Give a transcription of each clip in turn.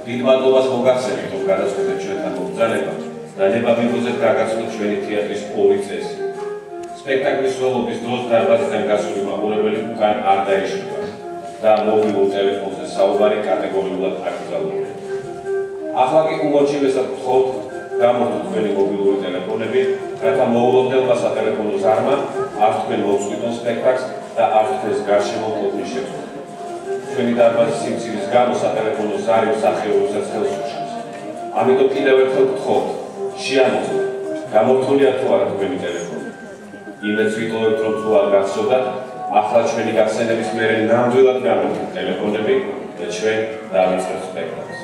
დიდ მადლობას მოგახსენებთ, რომ გადაწყვეტეთ ჩვენთან მობრძანება და ნებავინგოზეთ გაგაცნოთ ჩვენი თეატრის ორი წესი. სპექტაკლის სრულობის დროს დარბაზიდან გასული მაყურებელი უკან არ დაეშვა და მობილურ ტელეფონზე საუბარი კატეგორიულად აკრძალულია. ახლა კი უმორჩილესად გთხოვთ გამორთოთ თქვენი მობილური ტელეფონები, რათა მოულოდნელმა სატელეფონო ზარმა არ თქვენ მოვწყვიტონ სპექტაკლს და არ თქვენს გარშემო მყოფნის შეცვლა. ჩვენი დარბაზის სიმცირის გამო სატელეფონო ზარი მსახიობებსაც ხელს უშლის. ამიტომ კიდევ ერთხელ გთხოვთ, შეამოწმოთ, გამორთულია თუ არა თქვენი ტელეფონი. იმედს ვიტოვებთ, რომ თუ არ გახსოვდათ, ახლა ჩვენი გახსენების მერე ნამდვილად გამორთოთ ტელეფონები და ჩვენ დავიწყებთ სპექტაკლს.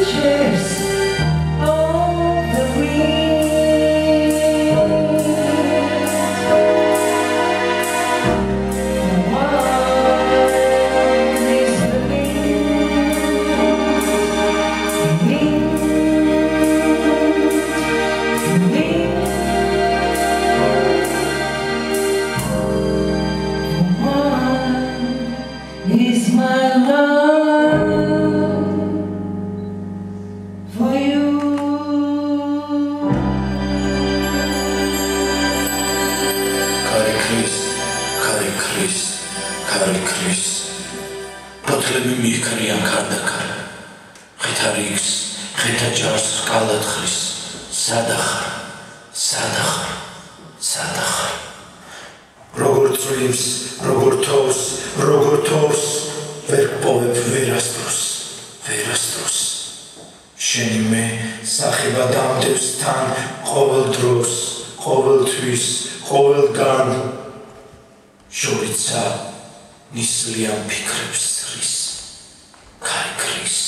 Cheers. Oh, the wind. Kari Kris, Botlemi Mikrian Kardakar, Hitarix, Hitajars Kalatris, Sadachar, Rogurtris, Rogurtos, Verpoep Verastros, Shenime, Sahiba Damdevstan, Hoveldros, Hoveltris, Hovelgan, Shoritsa, Nisliam Pikrepstris, Kai Kris.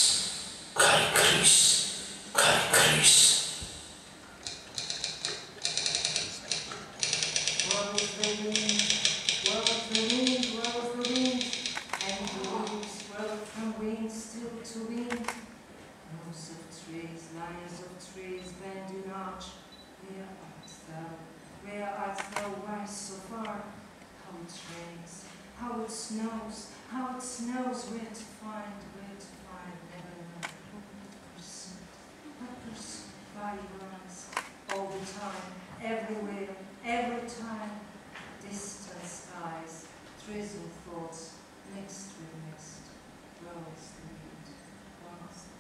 Where art thou wise so far? How it rains, how it snows, where to find, never know. What pursuit, by runs, all the time, everywhere, every time. Distant skies, drizzle thoughts, mixed with mist, rose the wind, was the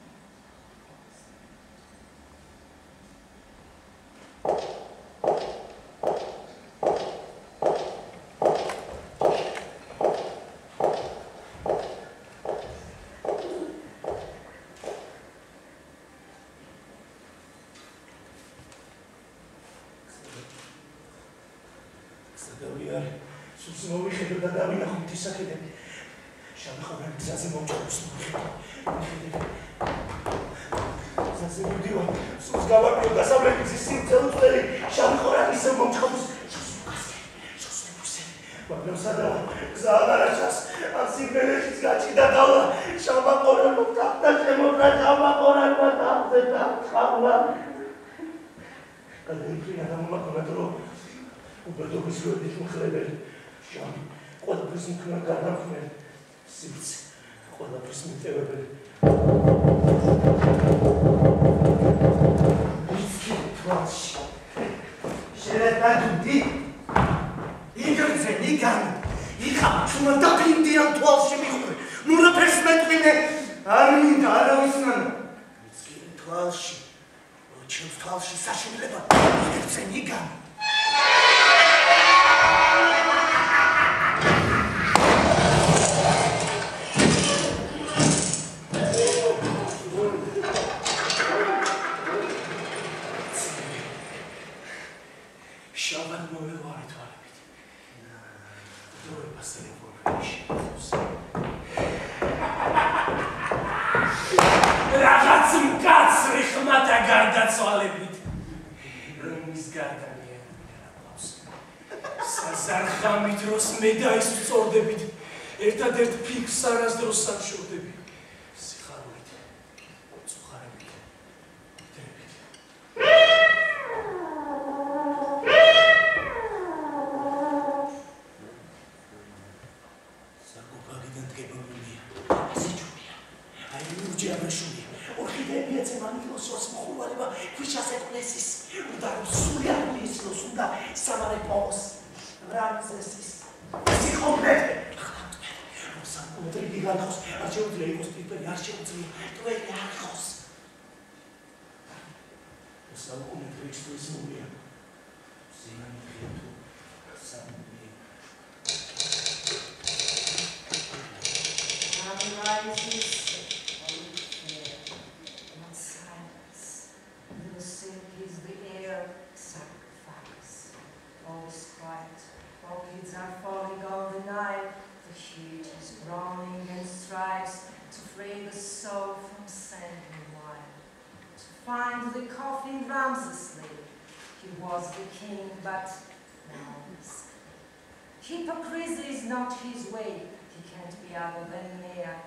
Hypocrisy is not his way. He can't be other than mere.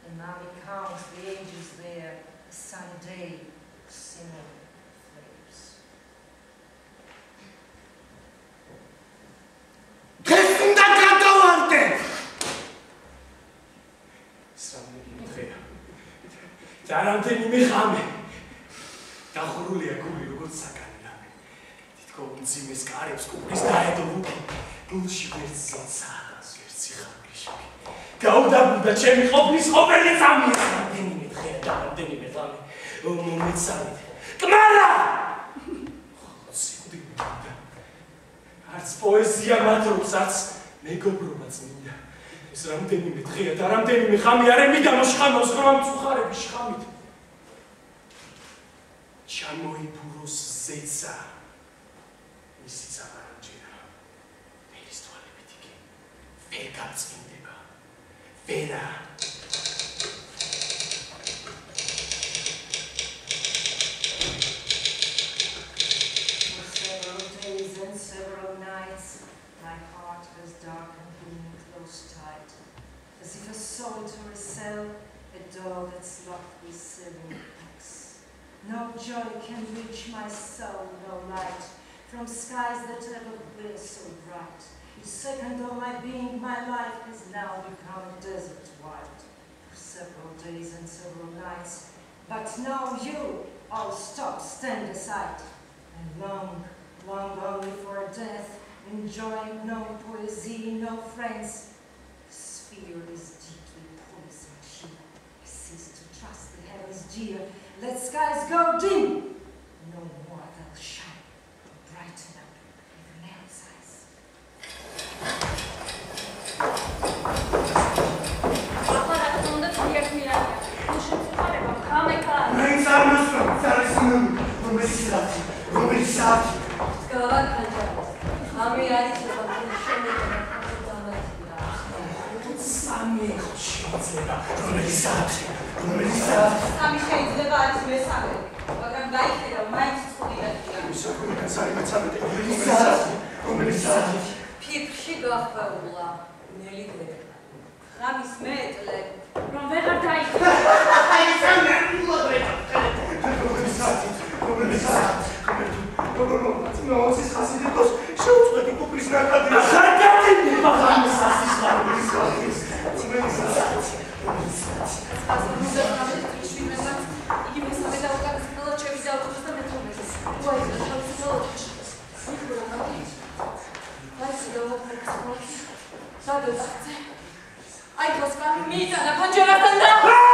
The mommy counts the ages there, a sunny day, similar flames. Kesunda κατώβαρτε! Στραμμένη μοθέα. Ταραντენი მე ხამე. Დახურულია გული როგორც საკანილამე. თითქოს მძიმეს კარებს კუპრის დაედო რუკი. გულში ვერც ზეცას. გაუდაბნდა ჩემი ყოფნის ყოველი წამი რამდენიმე დღეა და რამდენიმე წამი მომეცალეთ კმარა არც პოეზია მატრობს არც მეგობრობაც მინდა ეს რამდენიმე დღეა და რამდენიმე ხამი არ ემიდა მოშხამავს რომ ამ წუხარების შხამით ჩამოიბუროს ზეცა ისიც აღარჯერა მერის თვალებით იგი ვერ გაწმინდება Vera. For several days and several nights, my heart was dark and being close tight, as if a solitary cell, a door that's locked with 7 locks. No joy can reach my soul, no light, from skies that ever were so bright. Each second of my being, my life has now become a desert wild for several days and several nights. But now you, oh stop, stand aside, and long, long only for death, enjoying no poesy, no friends. This fear is deeply poisoned here. I cease to trust the heavens dear. Let skies go dim. No more they'll shine, brighten up with Mary's eyes. ფიქრში გახვეულა ნელი დღე. ღამის მეტლე, რომ ვეღარ დაიხია. Ai, Oscar, mita, la pangiora sta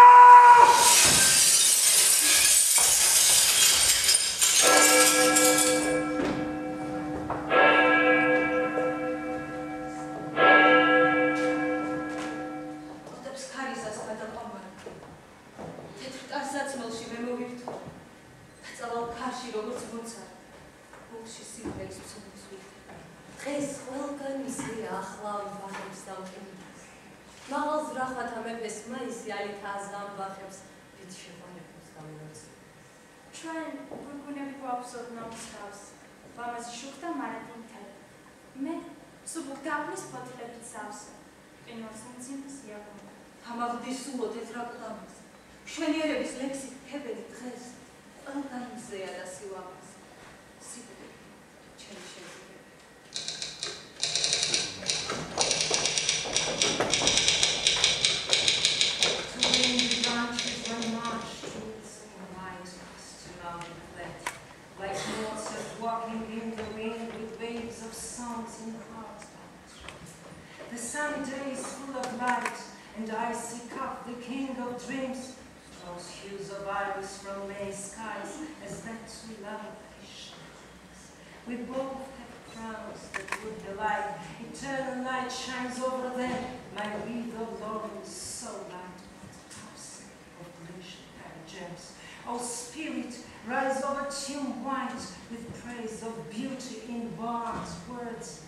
We both have crowns that would delight. Eternal light shines over them. My wreath of laurel is so light, but tops of bleached gems. O spirit, rise over tune white with praise of beauty in bard's words.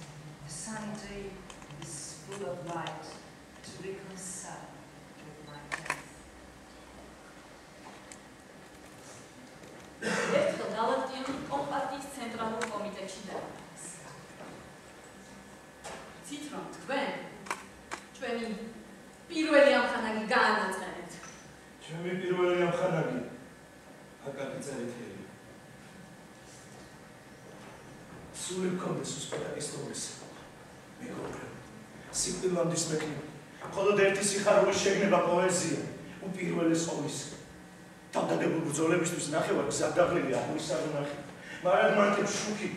The sunny day is full of light to reconcile with my death. კომპარტიის ცენტრალურ კომიტეტში დაიბადა. ციტრონ ჩვენი პირველი ამხანაგი გაანაწყენეთ. ჩემი პირველი ამხანაგი აკაკი წერეთელი. სული მქონდეს უსპეტაკის თოვლის. მეგობრებო, სიკვდილამდის მექნები. მხოლოდ ერთი სიხარულის შეგნება პოეზია, უპირველეს ყოვლისა. Tamdaდებულ ბრძოლებისთვის ნახევარ გზადაღლილი აღმოსავლნახი. მაგრამ მანტებს შუქი,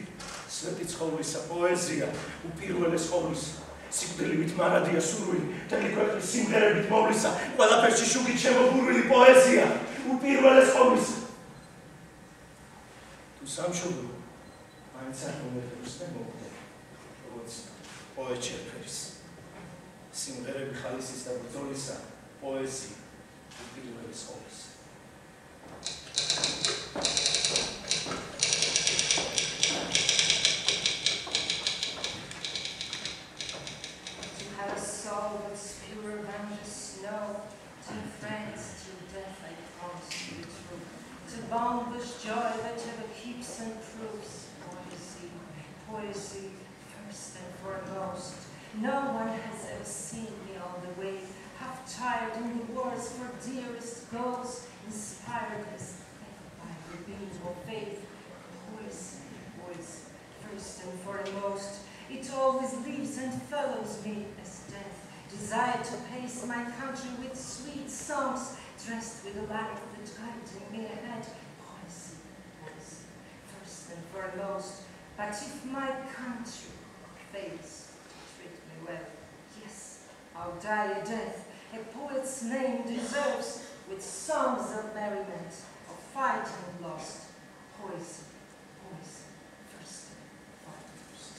სვეტი ცხოვლისა, პოეზია, უპირველეს ყოვლისა. სიკვდილივით მარადია სურვილი, მთელი ქვეყნის სიმღერებით მოვლისა, ყველაფერში შუქით შემოგურვილი პოეზია, უპირველეს ყოვლისა. თუ სამშობლო, მაინც არ მომეფერს და მოგდე, როგორც პოეტ შერფერის. სიმღერები ხალისის და ბრძოლისა, პოეზია, უპირველეს ყოვლისა. Boundless joy that ever keeps and proves poesy, poesy first and foremost. No one has ever seen me on the way, half tired in the wars for dearest goals, inspired as ever by the beam of faith. Poesy, poesy first and foremost. It always lives and follows me as death. Desire to pace my country with sweet songs, dressed with a light that guiding me ahead. Poesy, poesy, first and foremost. But if my country fails to treat me well, yes, I'll die a death a poet's name deserves, with songs of merriment, of fighting lost. Poesy, poesy, first and foremost.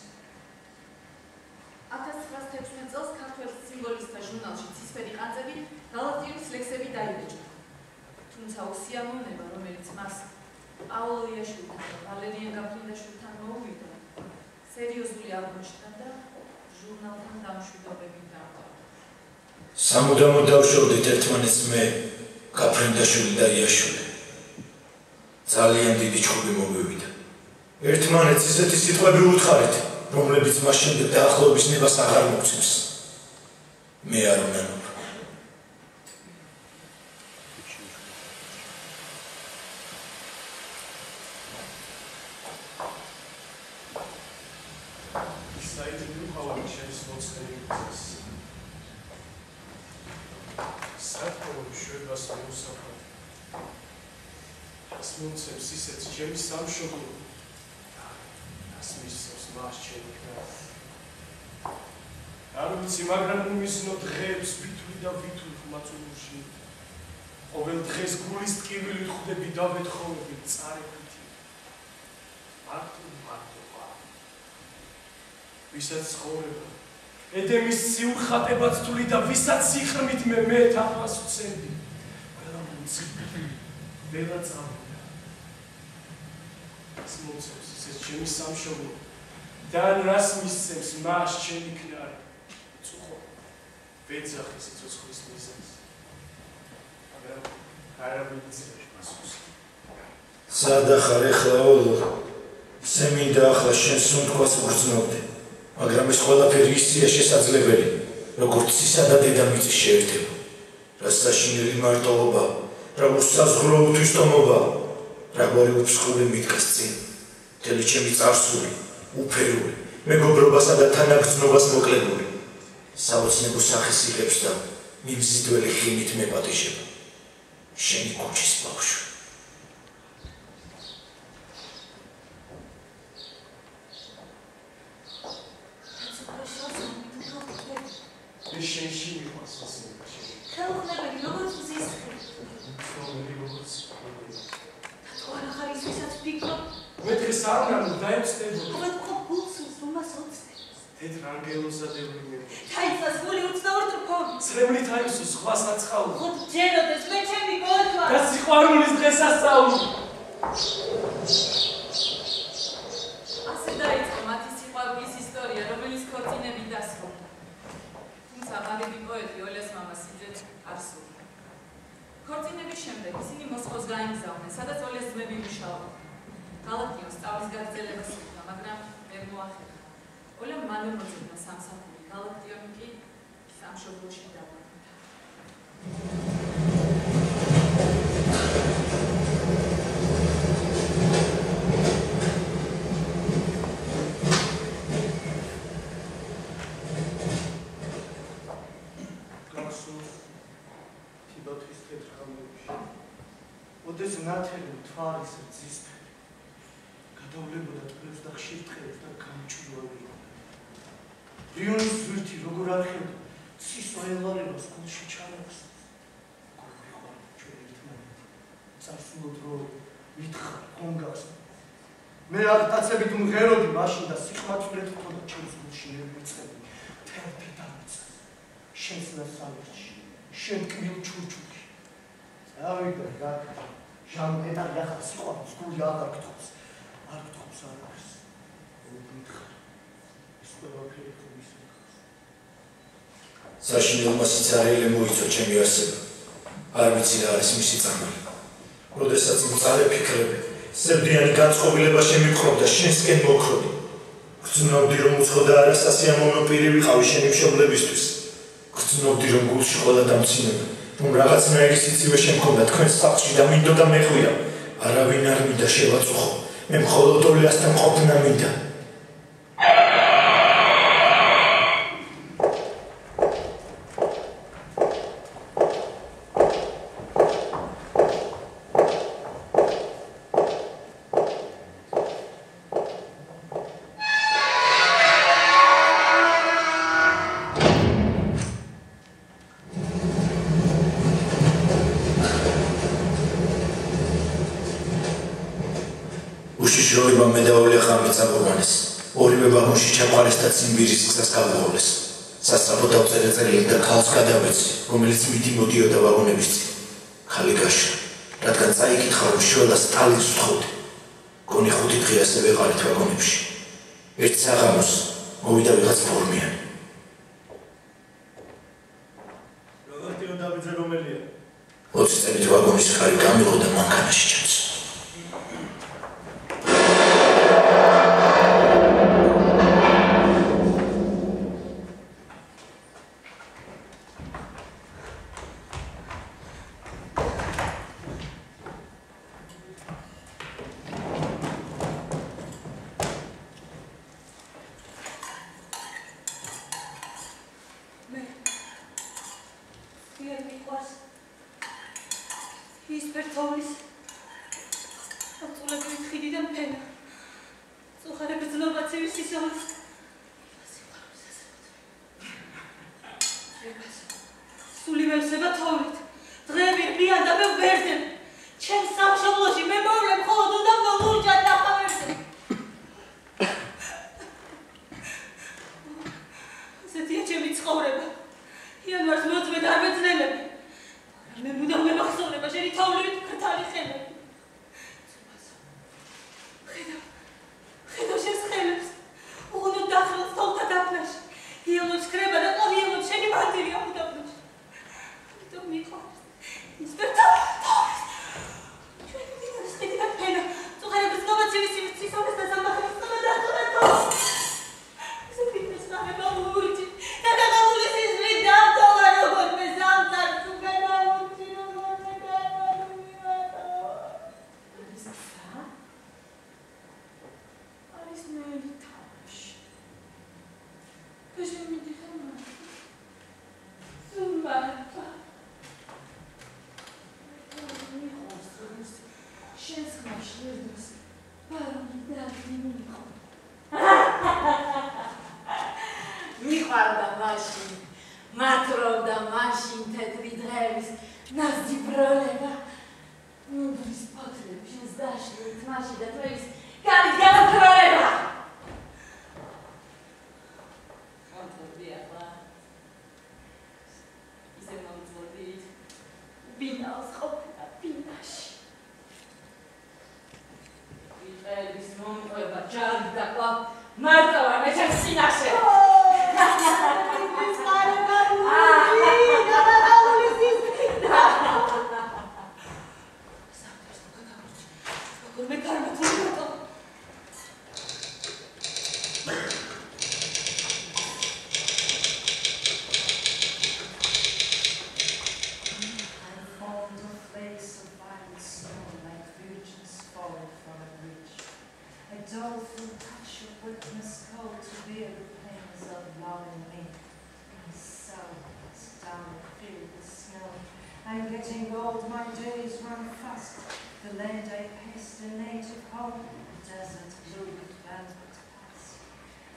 1916 წელს ქართველ სიმბოლისტთა ჟურნალში ცისფერი ყანწები გალაქტიონის ლექსები დაიბეჭდა. თუმცა უსიამოვნება, რომელიც მას პაოლო იაშვილთან და ვალერიან გაფრინდაშვილთან მოუვიდა, სერიოზული აღმოჩნდა და ჟურნალთან დამშვიდობებით დამთავრდა. სამუდამოდ დავშორდით ერთმანეთს მე, გაფრინდაშვილი და იაშვილი. ძალიან დიდი ჩხუბი მოვივიდა. ერთმანეთს ისეთი სიტყვები უთხარით, რომლებიც მას შემდეგ დაახლოების ნებას აღარ მოგცემს. მე არ ვნანობ. მაგრამ უმისნო დღეებს ვითვლი და ვითვლი ხმაწუნში. ყოველ დღეს გულის ტკივილით ხვდები და ვეთხოვები წარებითი. მარტო ვარ. ვისაც ცხოვრება ედემის სიუხატებაც თვლი და ვისაც სიხრმით მე თაყვანს ვცემდი. ყველა მუცი ველა წავიდა. ის მოცემს ისეთ ჩემი სამშობლო და რას მისცემს მას ჩემი ქნარი. ვეძახი სიცოცხლის მიზანს. მაგრამ არ ამიცილებს მასოს. სადახარ ეხლა ოლო. ისე მინდა ახლა შენ სუნთქვას ვგრძნობდე. მაგრამ ეს ყველაფერი ისეა შესაძლებელი, როგორც ცისა და დედამიწის შეერთება. რა საშინელი მარტოობა, რა უსაზღურო უთვისდომობა, რაგვარი უფსხული მიდგას წინ. მთელი ჩემი წარსული, უფერული, მეგობრობასა და თანაგრძნობას მოკლებული. საოცნებო სახის იღებს და მიმზიდველი ხიმით მეპატიჟება. შენი ქუჩის ბავშვი. ეს შენში მიყვარს ასეულში. ხელოვნებელი როგორც მზისხრი. ხელოვნებელი როგორც თუ არ ახარ ისესაც ფიქრობ. მე დღეს არ უნდა დაეცდებო. აბა ხო გულსუს უმას ოცნე. თეთრ ანგელოზა დევნიმე. თაისას გული უცნაურ თქონი. წრემლი თაისო სხვა საწყაო. ხოთ ჯეროდეს მე ჩემი გოთვა. და სიყვარულის დღესასწაული. ასე დაიწყო მათი სიყვარულის ისტორია, რომელიც ქორწინებით დასრულდა. თუმცა ღარიბი პოეტი ოლეს მამა სიძეთ არ სურდა. ქორწინების შემდეგ ისინი მოსკოვს გაემგზავრნენ, სადაც ოლეს ძმები მუშაობდნენ. გალაქტიონს სწავლის გაგრძელება სურდა, მაგრამ ვერ მოახერხა. ოლემ მალე მოძებნა სამსახური, გალაქტიონი კი სამშობლოში დავარდა. გასულს თიბათის თეთრ ხამებში, ოდეს ნათელი თვალის ძისფერი, გადავლებოდა ტყებს და ხშირ ტყეებს და გამჭვირვალე. რიონის ზვირთი როგორ არხევდა ცისო ელარებას გულში ჩანებს ჩვენ ერთმანეთი წარსულობ რომ მითხარ გონგას მე აღტაცებით მღეროდი მაშინ და სიხმათვილეთ ხოდა ჩემს გულში მერმეწები თელფი დამეცა შენს ნასალებში შენ კბილ ჩურჩულში წავიდა რა ჟამე და ახლა სიყვარულს გული აღარ გთხოვს არაფერს მითხარ ის ყველაფერი ხმის საშინელმა სიცარიელე მოიწვა ჩემი არსება არ ვიცი რა არის მისი წამალი როდესაც მწარე ფიქრები სერდიანი განწყობილება შემიყვრობდა შენსკენ მოქროდი გრძნობდი რომ უცხოდა არასტასია მონოპირი ვიყავი შენი მშობლებისთვის გრძნობდი რომ გულში ყოლა დამცინებდა რომ რაღაცნაირი სიცივე შემქონდა თქვენს სახლში და მინდოდა მეხვია არავინ არ მინდა შევაწუხო მე მხოლოდ ოლიასთან ყოფნა მინდა უშიშროება მედაოლია ხამით წაგვანეს ორივე ვაგონში ჩამყარეს და ციმბირის გზას გავუღოლეს სასწრაფო დავწერილი და ქალს გადავეცი რომელიც მიდი მოდიოდა ვაგონების წინ ხალი გაშა რადგან წაიკითხა რომ შველა სტალინს ვთხოვდი გონი 5 დღე ასე ვეყარით ვაგონებში ერთ საღამოს მოვიდა ვიღაც ფორმიანი როგორ დავიძე რომელია 20 წელით ვაგონის ხარი გამიღო და მანქანაში ჩანს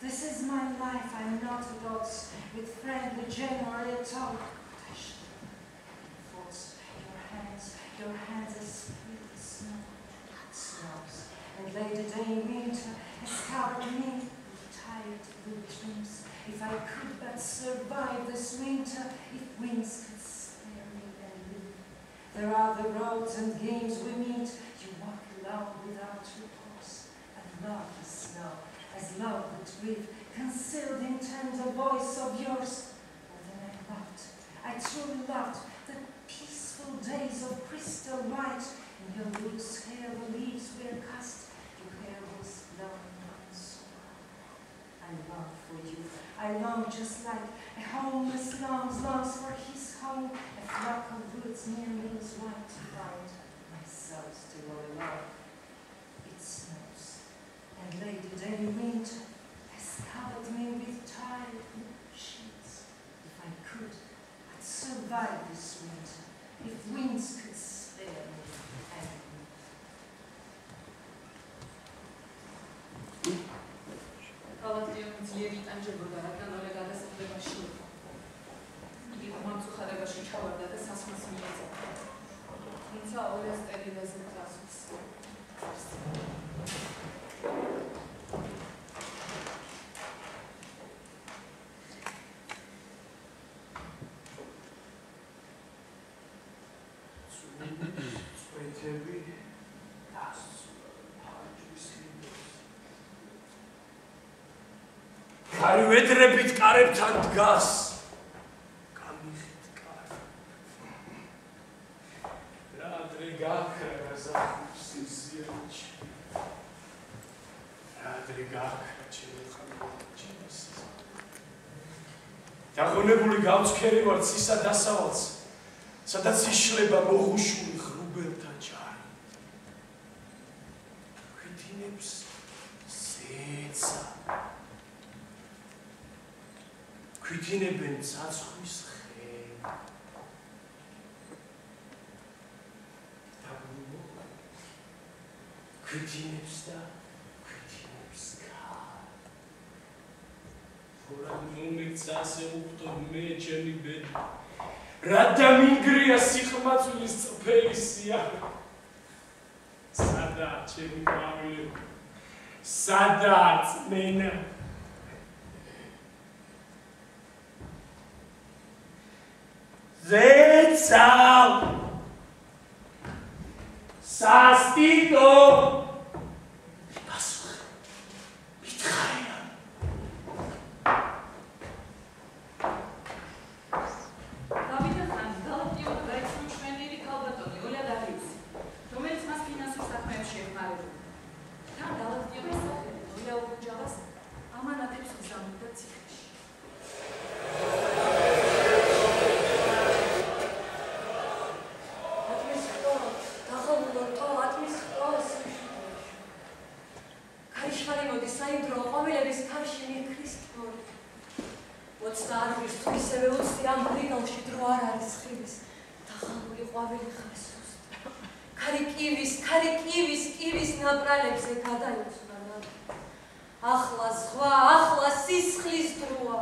This is my life, I'm not at odds with friendly January at all. Your hands are sweet as snow, hot snows, and Lady Day in winter has covered me with tired blue dreams. If I could but survive this winter, if winds could spare me and live. There are the roads and games we meet, you walk alone without repose. I love the snow, as love would breathe, concealed in tender voice of yours. More than I loved, I truly loved the peaceful days of crystal white. In your loose hair the leaves were cast, your hair was long and soft. I long for you, I long just like a homeless longs for his home. A flock of woods near me is white to find, my soul still alive. It snows, and Lady Day in winter has covered me with tired blue sheets. If I could, I'd survive this winter. If winds could spare me and me. Galaktioni ძლიერი ტანჯებოდა, რადგან ოლე გადასახლებაში იყო. იგი მომწუხარებაში ჩავარდა და სასმას მიეცა. თუმცა ოლეს ტერილაზე დასვეს. კარი ვედრებით კარებთან დგას. გამიხით კარი. რა ადრე გაქრა ზახუს სიზიაჩი. რა ადრე გაქრა ჩემი ხალხი. დაღონებული გავცქერი ვარ ცისა დასავალს, სადაც იშლება მოხუშული ღრუბელთა ჯარი. ქვითინებს ზეცა ქვითინებენ ცაცხვის ხე. ქვითინებს და ქვითინებს კარ. ხორა მომეცა ასე უხტო მე ჩემი ბედი. რადა მინგრია სიხმაწვილის წფელი სიახლე. სადაა ჩემი ყვავილები? სადაა წმენა? Zeca! Sastito! Pasuk, mitchaya. Davide Khan, galaktioni გაიცნო მშვენიერი ქალბატონი ოლე დარიუსი, რომელიც მას ფინანსურ საქმეებში ეხმარებოდა. თან galaktionის სახელი ოლე ოჯახს ამანათებს გზავნიდა ციხეში. ისევე უცდი ამ ბრიგალში დრო არ არის ხილის. დახამული ყვავილი ხარ სუსტ. ქარი კივის ნაპრალებზე გადაიწვნა. ახლა ზღვა, ახლა სისხლის დროა.